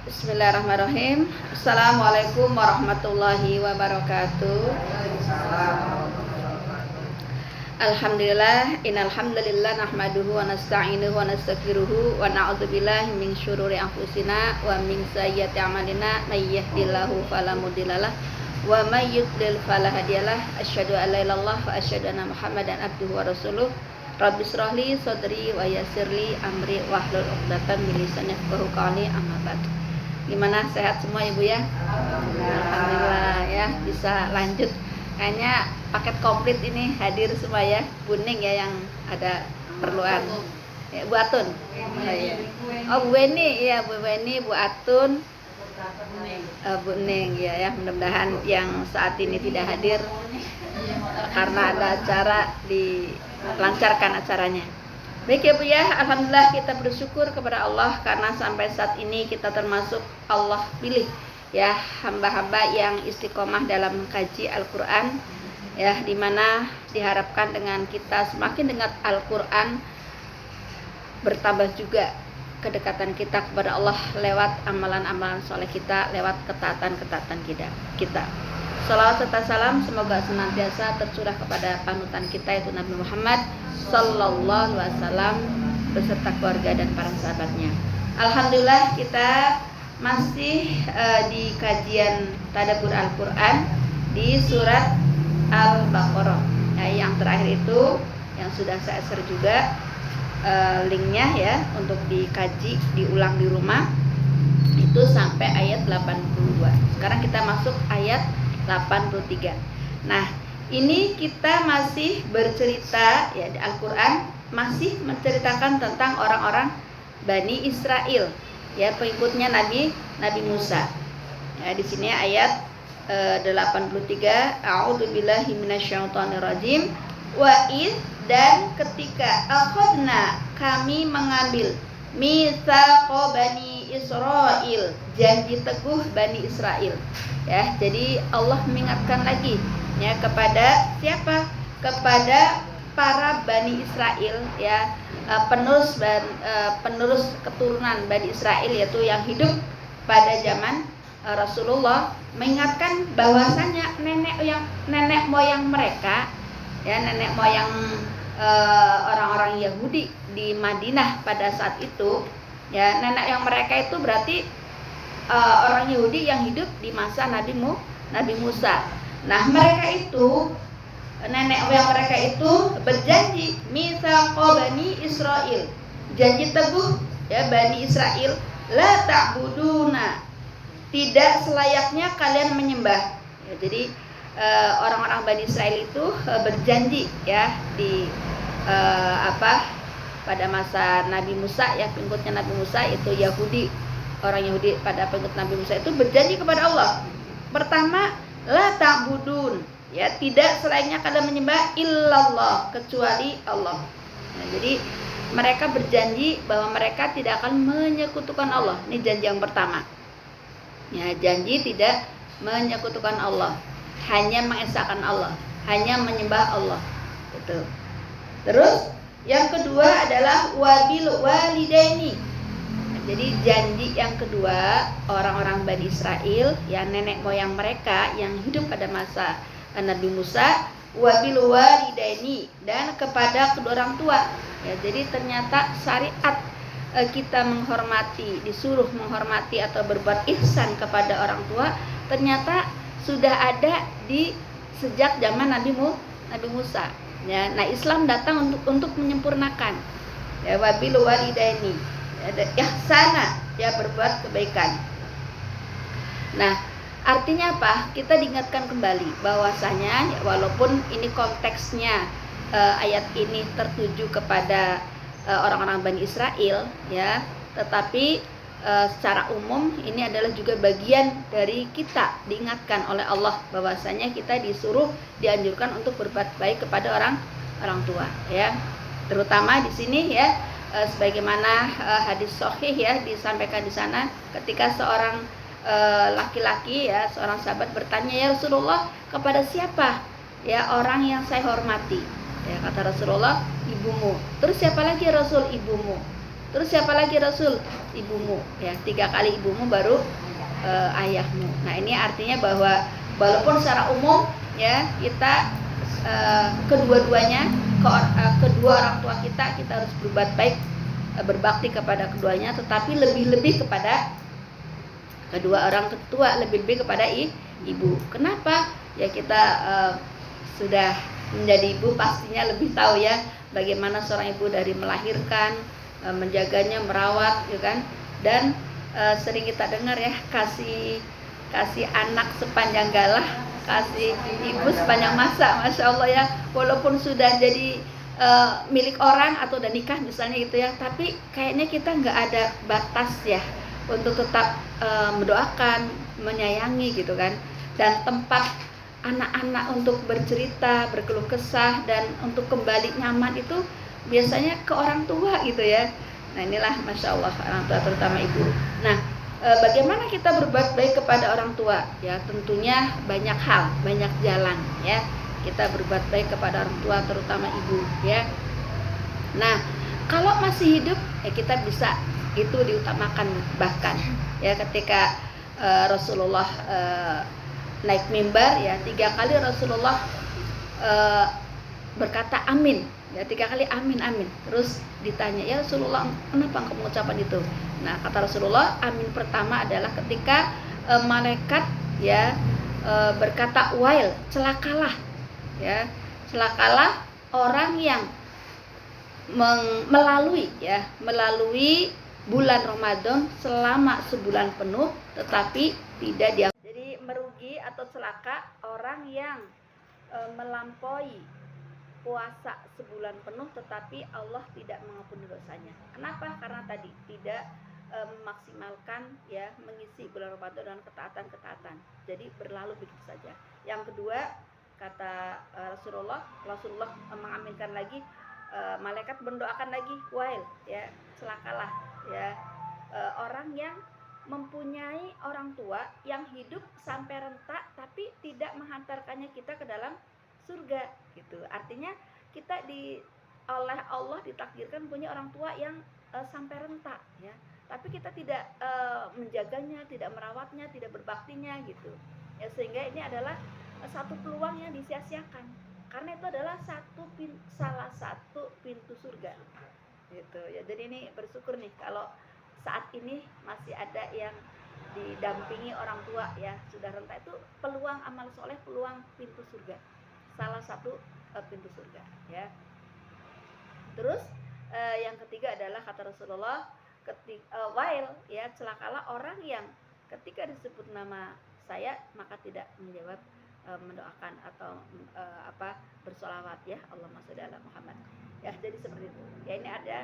Bismillahirrahmanirrahim. Assalamualaikum warahmatullahi wabarakatuh. Alhamdulillah, innal hamdalillah nahmaduhu wa nasta'inuhu wa nastaghfiruhu wa na'udzubillahi min syururi anfusina wa min sayyiati a'malina may yahdihillahu fala mudhillalah wa may yudlil fala hadiyalah. Asyhadu an la ilaha illallah wa asyhadu anna Muhammadan abduhu wa rasuluh. Rabbi shrahli sadri wa yassirli amri wahlul 'uqdatam min lisani yafqahu qawli. Amma ba'd. Gimana, sehat semua Ibu ya? Alhamdulillah ya, bisa lanjut. Kayaknya paket komplit ini hadir semua ya. Bu Ning ya yang ada perluan. Ya, Bu Atun. Oh, Bu Weni ya, Bu Weni, Bu Atun. Bu Ning ya, mudah-mudahan yang saat ini tidak hadir karena ada acara dilancarkan acaranya. Baik ya Bu ya, alhamdulillah kita bersyukur kepada Allah karena sampai saat ini kita termasuk Allah pilih ya hamba-hamba yang istiqomah dalam kaji Al-Qur'an ya, dimana diharapkan dengan kita semakin dekat Al-Qur'an bertambah juga kedekatan kita kepada Allah lewat amalan-amalan soleh kita, lewat ketaatan-ketaatan kita. Salawat serta salam semoga senantiasa tercurah kepada panutan kita yaitu Nabi Muhammad Sallallahu Alaihi Wasallam beserta keluarga dan para sahabatnya. Alhamdulillah kita masih di kajian tadabbur Al-Quran di surat Al-Baqarah. Nah, yang terakhir itu yang sudah saya share juga linknya ya untuk dikaji, diulang di rumah itu sampai ayat 82. Sekarang kita masuk ayat 83. Nah, ini kita masih bercerita ya di Al-Qur'an masih menceritakan tentang orang-orang Bani Israel ya, pengikutnya Nabi Musa. Ya, di sini ayat 83, a'udzubillahi minasyaitonirrajim. Wa id, dan ketika akhadna, kami mengambil mitsaqo Bani Israel, janji teguh Bani Israel. Ya, jadi Allah mengingatkan lagi ya kepada siapa? Kepada para Bani Israel ya, penerus keturunan Bani Israel yaitu yang hidup pada zaman Rasulullah, mengingatkan bahwasanya nenek moyang mereka ya, nenek moyang orang-orang Yahudi di Madinah pada saat itu ya, nenek yang mereka itu berarti orang Yahudi yang hidup di masa Nabi Musa. Nah, mereka itu nenek moyang mereka itu berjanji mitsaqo Bani Israel, janji teguh ya Bani Israel, la ta'buduna, tidak selayaknya kalian menyembah ya, jadi orang-orang Bani Israel itu berjanji ya di pada masa Nabi Musa ya, pengikutnya Nabi Musa itu Yahudi, orang Yahudi pada pengikut Nabi Musa itu berjanji kepada Allah. Pertama, la ta'budun ya, tidak selayaknya kalian menyembah illallah, kecuali Allah. Nah, jadi mereka berjanji bahwa mereka tidak akan menyekutukan Allah. Ini janji yang pertama. Ya, janji tidak menyekutukan Allah, hanya mengesahkan Allah, hanya menyembah Allah. Gitu. Terus yang kedua adalah wabil walidaini. Jadi janji yang kedua orang-orang Bani Israel yang nenek moyang mereka yang hidup pada masa Nabi Musa, wabil walidaini, dan kepada kedua orang tua. Ya, jadi ternyata syariat kita menghormati, disuruh menghormati atau berbuat ihsan kepada orang tua ternyata sudah ada di sejak zaman Nabi Musa. Ya, nah Islam datang untuk menyempurnakan. Ya, wabil walidaini, ada ihsana ya, berbuat kebaikan. Nah, artinya apa? Kita diingatkan kembali bahwasanya ya, walaupun ini konteksnya ayat ini tertuju kepada orang-orang Bani Israel ya, tetapi secara umum ini adalah juga bagian dari kita diingatkan oleh Allah bahwasanya kita disuruh, dianjurkan untuk berbuat baik kepada orang tua ya, terutama di sini ya sebagaimana hadis sahih ya disampaikan di sana ketika seorang laki-laki ya, seorang sahabat bertanya, ya Rasulullah, kepada siapa ya orang yang saya hormati? Ya, kata Rasulullah, ibumu. Terus siapa lagi Rasul? Ibumu. Terus siapa lagi Rasul? Ibumu, ya 3 kali ibumu baru ayahmu. Nah ini artinya bahwa walaupun secara umum ya kita kedua-duanya kedua orang tua kita harus berbuat baik, berbakti kepada keduanya, tetapi lebih-lebih kepada kedua orang tua, lebih-lebih kepada ibu. Kenapa? Ya kita sudah menjadi ibu pastinya lebih tahu ya bagaimana seorang ibu dari melahirkan, menjaganya, merawat, ya kan? Dan sering kita dengar ya kasih anak sepanjang galah, kasih ibu sepanjang masa, masya Allah ya. Walaupun sudah jadi milik orang atau udah nikah misalnya gitu ya, tapi kayaknya kita nggak ada batas ya untuk tetap mendoakan, menyayangi gitu kan. Dan tempat anak-anak untuk bercerita, berkeluh kesah, dan untuk kembali nyaman itu biasanya ke orang tua gitu ya. Nah inilah masya Allah orang tua, terutama ibu. Nah bagaimana kita berbuat baik kepada orang tua? Ya tentunya banyak hal, banyak jalan ya kita berbuat baik kepada orang tua, terutama ibu ya. Nah kalau masih hidup ya kita bisa itu diutamakan, bahkan ya ketika Rasulullah naik mimbar ya 3 kali Rasulullah berkata amin ya, 3 kali amin amin. Terus ditanya, ya Rasulullah kenapa engkau mengucapkan itu? Nah kata Rasulullah, amin pertama adalah ketika malaikat ya berkata wail, celakalah ya, celakalah orang yang melalui bulan Ramadan selama sebulan penuh tetapi tidak dia. Jadi merugi atau celaka orang yang melampaui puasa sebulan penuh tetapi Allah tidak mengampuni dosanya. Kenapa? Karena tadi tidak memaksimalkan ya mengisi bulan Ramadan dengan ketaatan-ketaatan. Jadi berlalu begitu saja. Yang kedua, kata Rasulullah mengaminkan lagi, malaikat mendoakan lagi, wail ya, celakalah ya orang yang mempunyai orang tua yang hidup sampai rentak tapi tidak menghantarkannya kita ke dalam surga gitu. Artinya kita oleh Allah ditakdirkan punya orang tua yang sampai rentak ya, tapi kita tidak menjaganya, tidak merawatnya, tidak berbaktinya gitu ya, sehingga ini adalah satu peluang yang disia-siakan, karena itu adalah salah satu pintu surga gitu ya. Jadi ini bersyukur nih kalau saat ini masih ada yang didampingi orang tua ya sudah rentak, itu peluang amal soleh, peluang pintu surga, salah satu pintu surga ya. Terus yang ketiga adalah kata Rasulullah, wail ya, celakalah orang yang ketika disebut nama saya maka tidak menjawab mendoakan atau bersolawat ya, Allahumma sholli ala Muhammad ya. Jadi seperti itu ya. Ini ada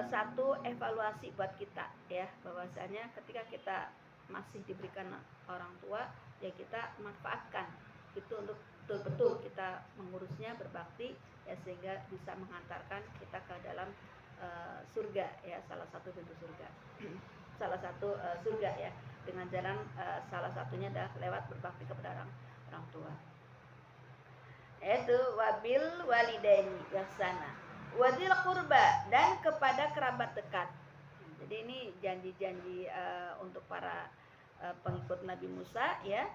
satu evaluasi buat kita ya, bahwasanya ketika kita masih diberikan orang tua ya kita manfaatkan itu untuk betul-betul kita mengurusnya, berbakti ya, sehingga bisa menghantarkan kita ke dalam surga ya, salah satu pintu surga salah satu surga ya, dengan jalan salah satunya adalah lewat berbakti kepada orang tua. Itu wabil walidaini ihsana, wadil qurba, dan kepada kerabat dekat. Jadi ini janji-janji untuk para pengikut Nabi Musa ya.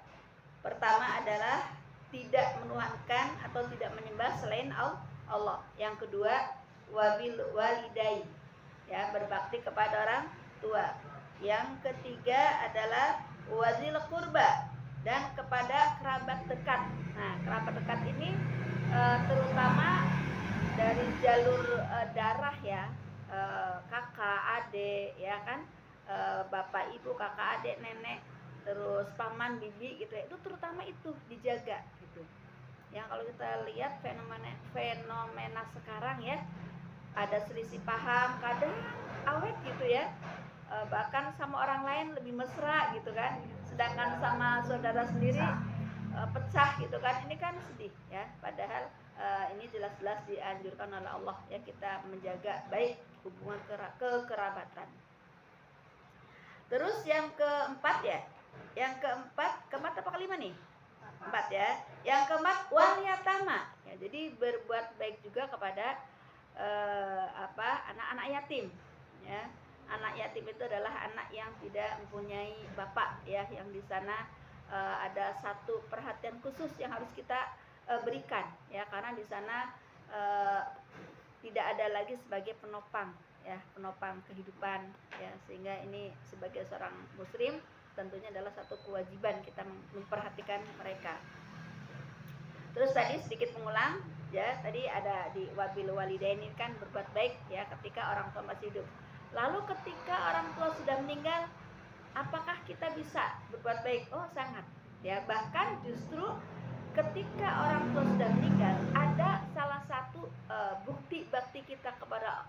Pertama adalah tidak menuhankan atau tidak menyembah selain Allah. Yang kedua, wabil walidai ya, berbakti kepada orang tua. Yang ketiga adalah wazil qurba, dan kepada kerabat dekat. Nah, kerabat dekat ini terutama dari jalur darah ya, kakak, adik ya kan, bapak, ibu, kakak, adik, nenek, terus paman, bibi gitu ya, itu terutama itu dijaga gitu. Yang kalau kita lihat fenomena sekarang ya, ada selisih paham, kadang awet gitu ya, bahkan sama orang lain lebih mesra gitu kan, sedangkan sama saudara sendiri pecah gitu kan. Ini kan sedih ya, padahal ini jelas-jelas dianjurkan oleh Allah ya, kita menjaga baik hubungan kekerabatan. Terus yang keempat ya, keempat apa kelima nih? 4 ya. Yang keempat wal yatama ya, jadi berbuat baik juga kepada anak-anak yatim ya. Anak yatim itu adalah anak yang tidak mempunyai bapak, ya, yang di sana ada satu perhatian khusus yang harus kita berikan, ya, karena di sana tidak ada lagi sebagai penopang, ya, penopang kehidupan, ya, sehingga ini sebagai seorang muslim tentunya adalah satu kewajiban kita memperhatikan mereka. Terus tadi sedikit mengulang, ya, tadi ada di wabil walidaini kan berbuat baik, ya, ketika orang tua masih hidup. Lalu ketika orang tua sudah meninggal, apakah kita bisa berbuat baik? Oh, sangat, ya. Bahkan justru ketika orang tua sudah meninggal, ada salah satu bukti bakti kita kepada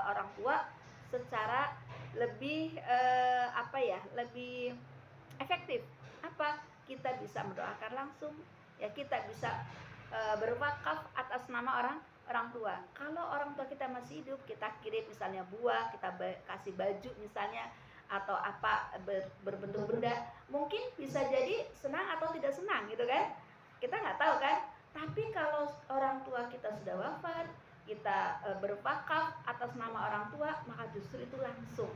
orang tua secara lebih lebih efektif. Apa? Kita bisa mendoakan langsung, ya, kita bisa berwakaf atas nama orang tua. Kalau orang tua kita masih hidup, kita kirim misalnya buah, kita kasih baju misalnya, atau apa berbentuk benda, mungkin bisa jadi senang atau tidak senang gitu kan, kita nggak tahu kan. Tapi kalau orang tua kita sudah wafat, kita berwakaf atas nama orang tua, maka justru itu langsung,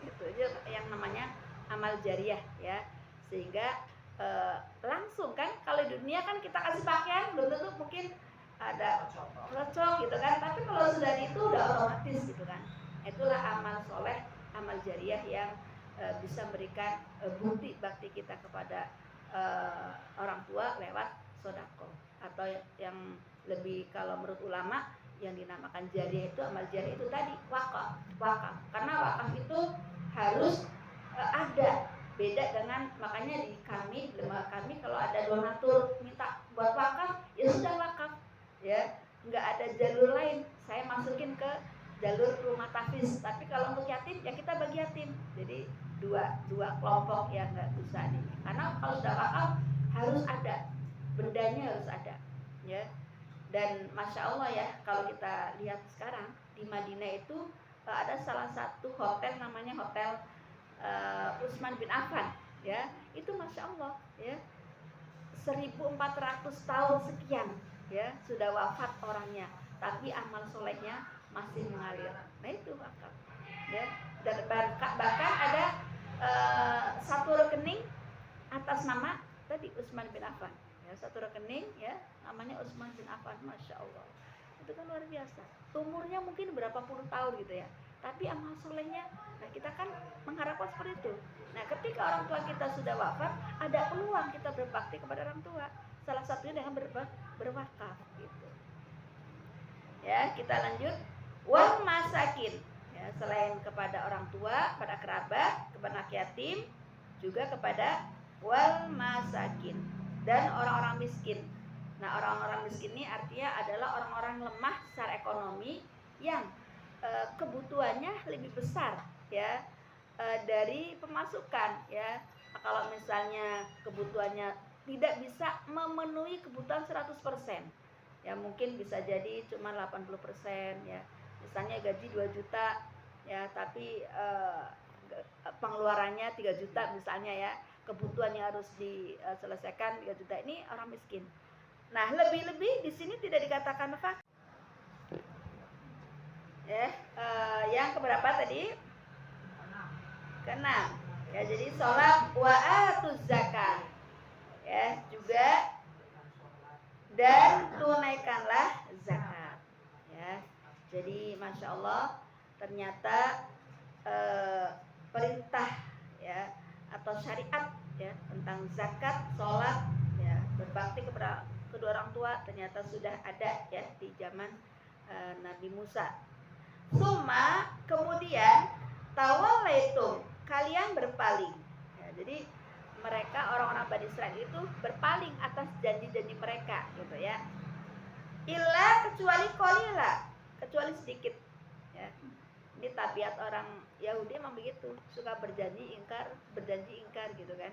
itu yang namanya amal jariah, ya. Sehingga langsung kan, kalau di dunia kan kita kasih pakaian belum tentu mungkin ada cocok gitu kan, tapi kalau sudah itu udah otomatis gitu kan. Itulah amal soleh, amal jariah yang bisa memberikan bukti bakti kita kepada orang tua lewat sodako, atau yang lebih kalau menurut ulama yang dinamakan jariah itu, amal jariah itu tadi wakaf. Karena wakaf itu harus ada, beda dengan, makanya di lembaga kami kalau ada donatur minta buat wakaf, ya sudah wakaf, ya, nggak ada jalur lain, saya masukin ke jalur rumah tahfiz. Tapi kalau untuk yatim, ya kita bagi yatim, jadi dua kelompok yang nggak bisa nih. Karena kalau sudah wakaf harus ada, bendanya harus ada, ya. Dan masya Allah, ya, kalau kita lihat sekarang di Madinah itu ada salah satu hotel namanya Hotel Utsman bin Affan, ya, itu masya Allah, ya, 1400 tahun sekian, ya, sudah wafat orangnya, tapi amal solehnya masih mengalir. Nah, itu wakaf, ya. Dan bahkan ada satu rekening atas nama tadi Utsman bin Affan, ya, satu rekening, ya, namanya Utsman bin Affan, masya Allah, itu kan luar biasa. Umurnya mungkin berapa puluh tahun gitu, ya, tapi amal solehnya, nah, kita kan mengharapkan seperti itu. Nah, ketika orang tua kita sudah wafat, ada peluang kita berbakti kepada orang tua, salah satunya dengan berwakaf gitu. Ya, kita lanjut. Wal masakin, ya, selain kepada orang tua, pada kerabat, kepada anak yatim, juga kepada wal masakin dan orang-orang miskin. Nah, orang-orang miskin ini artinya adalah orang-orang lemah secara ekonomi yang kebutuhannya lebih besar, ya, dari pemasukan, ya. Kalau misalnya kebutuhannya tidak bisa memenuhi kebutuhan 100%, ya, mungkin bisa jadi cuma 80%, ya. Misalnya gaji 2 juta, ya, tapi pengeluarannya 3 juta misalnya, ya, kebutuhannya harus diselesaikan 3 juta, ini orang miskin. Nah, lebih-lebih di sini tidak dikatakan fakir. Yang keberapa tadi? Keenam, ya, jadi sholat wa atuz zakat, ya, juga dan tunaikanlah zakat, ya. Jadi masya Allah, ternyata perintah, ya, atau syariat, ya, tentang zakat, sholat, ya, berbakti kepada kedua orang tua ternyata sudah ada, ya, di zaman Nabi Musa. Suma, kemudian tawallaitum, kalian berpaling, ya, jadi mereka orang-orang Bani Israil itu berpaling atas janji-janji mereka, gitu, ya. Illa, kecuali qalila, kecuali sedikit, ya. Ini tabiat orang Yahudi memang begitu, suka berjanji ingkar gitu kan.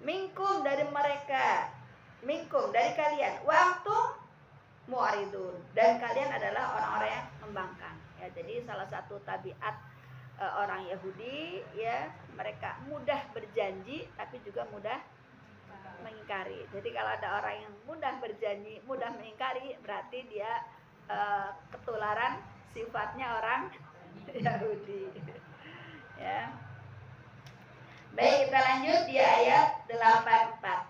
Minkum, dari mereka, minkum, dari kalian, waktu mu'aridun, dan kalian adalah orang-orang yang membangkang, ya. Jadi salah satu tabiat orang Yahudi, ya, mereka mudah berjanji tapi juga mudah mengingkari. Jadi kalau ada orang yang mudah berjanji, mudah mengingkari, berarti dia ketularan sifatnya orang Yahudi. Ya. Baik, kita lanjut di ayat 84.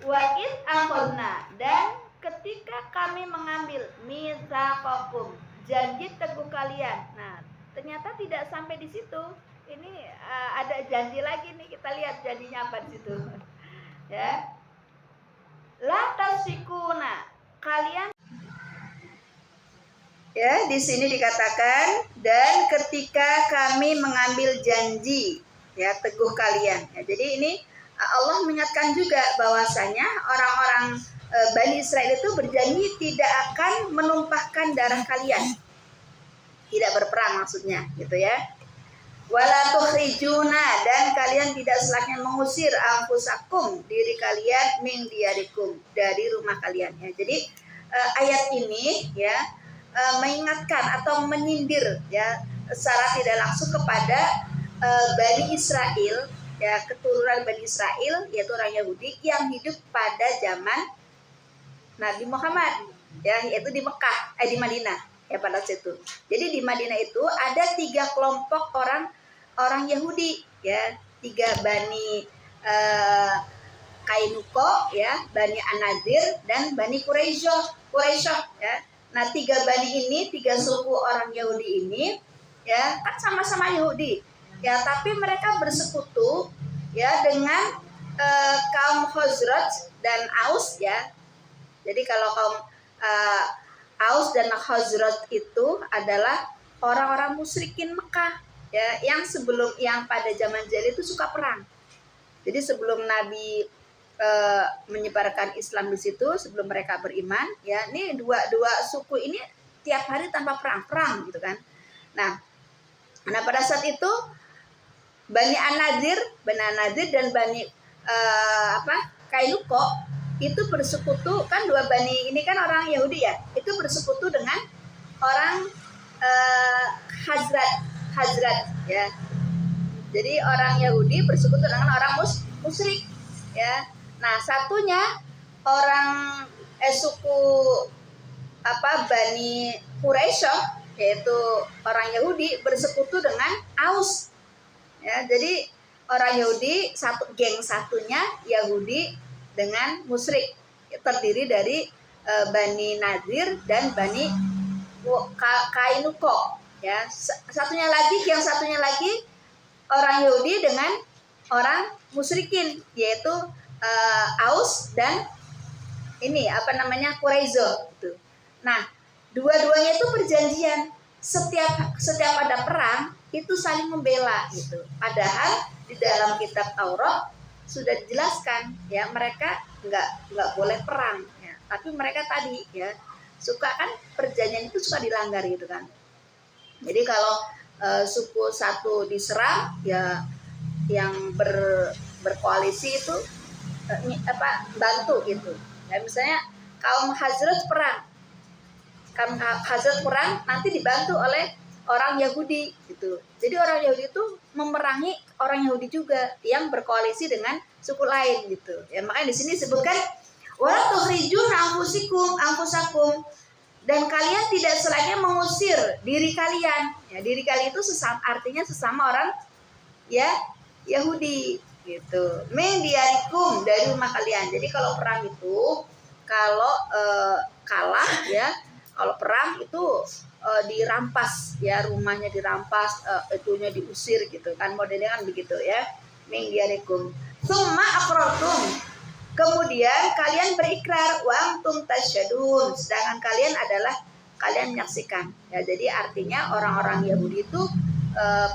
Wa id akhadna, dan ketika kami mengambil mitsaqakum, janji teguh kalian. Nah, ternyata tidak sampai di situ. Ini ada janji lagi nih, kita lihat janjinya apa di situ. Ya. La tasikuna, kalian, ya, di sini dikatakan dan ketika kami mengambil janji, ya, teguh kalian. Ya, jadi ini Allah mengingatkan juga bahwasanya orang-orang Bani Israel itu berjanji tidak akan menumpahkan darah kalian, tidak berperang maksudnya, gitu ya. Wala tukhrijuna, dan kalian tidak selaknya mengusir anfusakum, diri kalian, min diyarikum, dari rumah kalian. Ya, jadi ayat ini ya mengingatkan atau menyindir ya secara tidak langsung kepada Bani Israel, ya, keturunan Bani Israel, yaitu orang Yahudi yang hidup pada zaman Nabi Muhammad, ya, yaitu di Mekah, di Madinah, ya, pada saat itu. Jadi di Madinah itu ada 3 kelompok orang Yahudi, ya, 3 Bani Kainuko, ya, Bani An-Nadir, dan Bani Quraisyah, ya. Nah, 3 bani ini, 3 suku orang Yahudi ini, ya, kan sama-sama Yahudi, ya, tapi mereka bersekutu, ya, dengan kaum Khazraj dan Aus, ya. Jadi kalau kaum Aus dan Khazraj itu adalah orang-orang musyrikin Mekah, ya, yang pada zaman jahiliyah itu suka perang. Jadi sebelum Nabi menyebarkan Islam di situ, sebelum mereka beriman, ya, ini dua suku ini tiap hari tanpa perang gitu kan. Nah pada saat itu Bani An-Nadir dan Bani Kainuko itu bersekutu, kan 2 bani ini kan orang Yahudi, ya, itu bersekutu dengan orang Khazraj, ya. Jadi orang Yahudi bersekutu dengan orang musyrik, ya. Nah, satunya orang suku Bani Quraisyah, yaitu orang Yahudi, bersekutu dengan Aus. Ya, jadi orang Yahudi geng satunya Yahudi dengan musyrik, terdiri dari Bani Nadir dan Bani Kainuko, ya. Geng satunya lagi orang Yahudi dengan orang musyrikin, yaitu Aus dan ini Quraisyah gitu. Nah, dua-duanya itu perjanjian setiap ada perang itu saling membela gitu. Padahal di dalam kitab Taurat sudah dijelaskan, ya, mereka nggak boleh perang, ya. Tapi mereka tadi, ya, suka, kan perjanjian itu suka dilanggar gitu kan. Jadi kalau suku satu diserang, ya, yang berkoalisi itu bantu gitu. Ya, misalnya kaum Khazraj perang, nanti dibantu oleh orang Yahudi gitu. Jadi orang Yahudi itu memerangi orang Yahudi juga yang berkoalisi dengan suku lain gitu. Ya, makanya di sini disebutkan wala tukhrijuna anfusakum, dan kalian tidak selanya mengusir diri kalian. Ya, diri kalian itu artinya sesama orang, ya, Yahudi gitu. Min diyarikum, dari rumah kalian. Jadi kalau perang itu, kalau kalah, ya, kalau perang itu dirampas, ya, rumahnya dirampas, itunya diusir gitu kan, modelnya kan begitu, ya. Min diyarikum summa aqrartum, kemudian kalian berikrar, wa antum tasyadun, sedangkan kalian menyaksikan, ya. Jadi artinya orang-orang Yahudi itu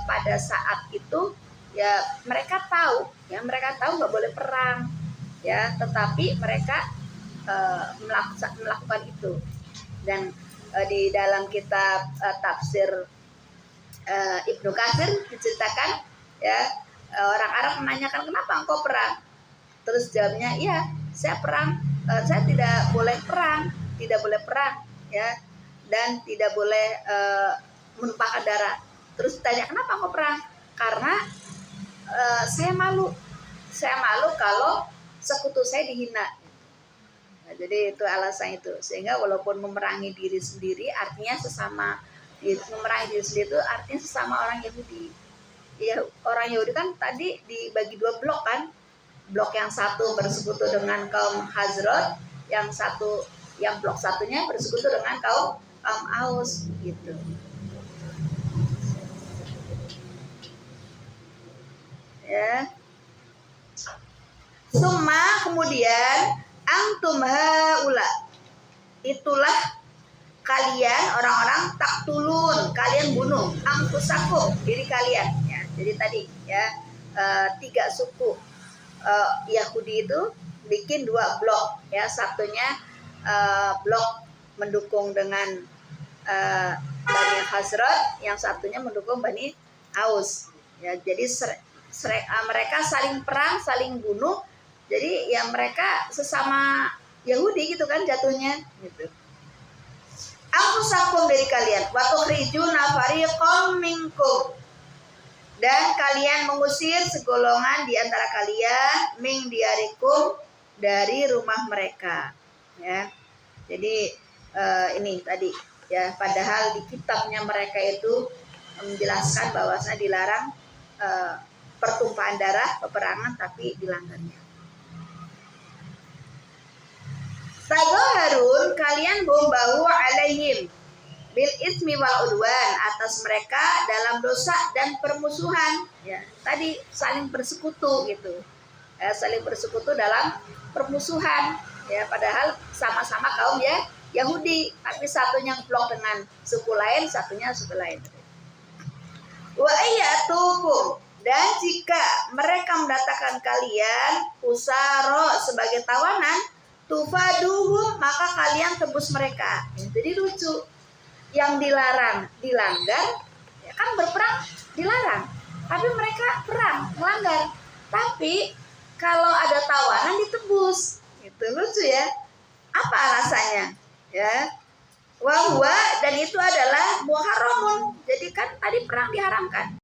pada saat itu, ya, mereka tahu nggak boleh perang, ya, tetapi mereka melakukan itu. Dan di dalam kitab tafsir Ibnu Katsir diceritakan, ya, orang Arab menanyakan, kenapa engkau perang? Terus jawabnya, iya, saya perang, saya tidak boleh perang, ya, dan tidak boleh menumpahkan darah. Terus tanya, kenapa engkau perang? Karena saya malu kalau sekutu saya dihina. Nah, jadi itu alasan itu, sehingga walaupun memerangi diri sendiri, artinya sesama Memerangi diri sendiri itu artinya sesama orang Yahudi. Ya, orang Yahudi kan tadi dibagi dua blok kan. Blok yang satu bersekutu dengan kaum Hazrat, yang blok satunya bersekutu dengan kaum Aus gitu. Ya. Summa kemudian antum haula, itulah kalian orang-orang taktulun, kalian bunuh angkusakum, diri kalian ya. Jadi tadi ya 3 suku Yahudi itu bikin 2 blok ya, satunya blok mendukung dengan Bani Hazrat, yang satunya mendukung Bani Aus ya. Jadi mereka saling perang, saling bunuh. Jadi ya mereka sesama Yahudi gitu kan jatuhnya gitu. Angkusakum, dari kalian, wa tukhrijuna fariqam minkum, dan kalian mengusir segolongan di antara kalian, min diarikum, dari rumah mereka ya. Jadi ini tadi ya, padahal di kitabnya mereka itu menjelaskan bahwasanya dilarang pertumpahan darah, peperangan, tapi dilanggarnya. Tazaharun, kalian bahu alaihim bil ismi wal udwan, atas mereka dalam dosa dan permusuhan ya. Tadi saling bersekutu gitu ya, saling bersekutu dalam permusuhan ya, padahal sama-sama kaum ya Yahudi, tapi satunya blok dengan suku lain, satunya suku lain. Wa iyatukum, dan jika mereka mendatangkan kalian usaro sebagai tawanan, tufaduhum, maka kalian tebus mereka. Jadi lucu, yang dilarang dilanggar ya kan, berperang dilarang, tapi mereka perang melanggar, tapi kalau ada tawanan ditebus gitu. Lucu ya, apa alasannya ya? Wahwa, dan itu adalah muharramun, jadi kan tadi perang diharamkan.